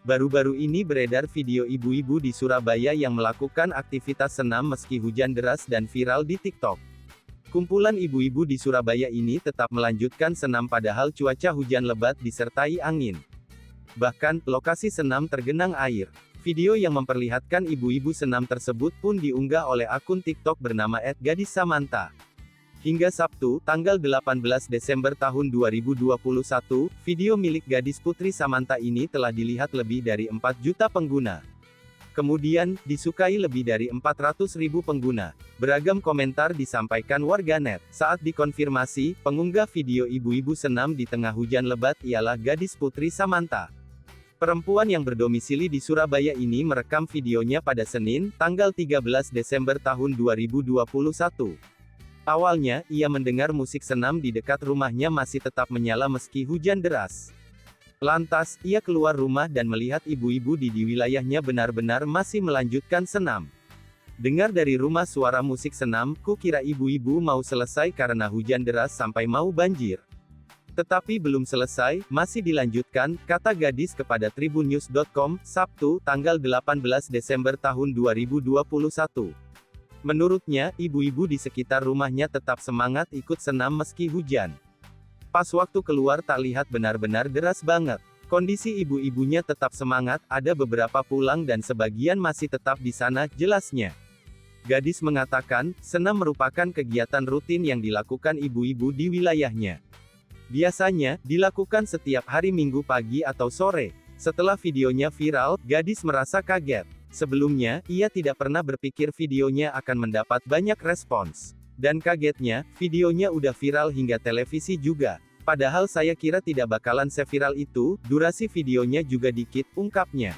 Baru-baru ini beredar video ibu-ibu di Surabaya yang melakukan aktivitas senam meski hujan deras dan viral di TikTok. Kumpulan ibu-ibu di Surabaya ini tetap melanjutkan senam padahal cuaca hujan lebat disertai angin. Bahkan, lokasi senam tergenang air. Video yang memperlihatkan ibu-ibu senam tersebut pun diunggah oleh akun TikTok bernama @gadissamanta. Hingga Sabtu, tanggal 18 Desember tahun 2021, video milik gadis Putri Samanta ini telah dilihat lebih dari 4 juta pengguna. Kemudian, disukai lebih dari 400.000 pengguna. Beragam komentar disampaikan warganet. Saat dikonfirmasi, pengunggah video ibu-ibu senam di tengah hujan lebat ialah gadis Putri Samanta. Perempuan yang berdomisili di Surabaya ini merekam videonya pada Senin, tanggal 13 Desember tahun 2021. Awalnya, ia mendengar musik senam di dekat rumahnya masih tetap menyala meski hujan deras. Lantas, ia keluar rumah dan melihat ibu-ibu di wilayahnya benar-benar masih melanjutkan senam. Dengar dari rumah suara musik senam, ku kira ibu-ibu mau selesai karena hujan deras sampai mau banjir. Tetapi belum selesai, masih dilanjutkan, kata gadis kepada tribunnews.com, Sabtu, tanggal 18 Desember tahun 2021. Menurutnya, ibu-ibu di sekitar rumahnya tetap semangat ikut senam meski hujan. Pas waktu keluar tak lihat benar-benar deras banget. Kondisi ibu-ibunya tetap semangat, ada beberapa pulang dan sebagian masih tetap di sana, jelasnya. Gadis mengatakan, senam merupakan kegiatan rutin yang dilakukan ibu-ibu di wilayahnya. Biasanya, dilakukan setiap hari Minggu pagi atau sore. Setelah videonya viral, gadis merasa kaget. Sebelumnya, ia tidak pernah berpikir videonya akan mendapat banyak respons. Dan kagetnya, videonya udah viral hingga televisi juga. Padahal saya kira tidak bakalan seviral itu, durasi videonya juga dikit, ungkapnya.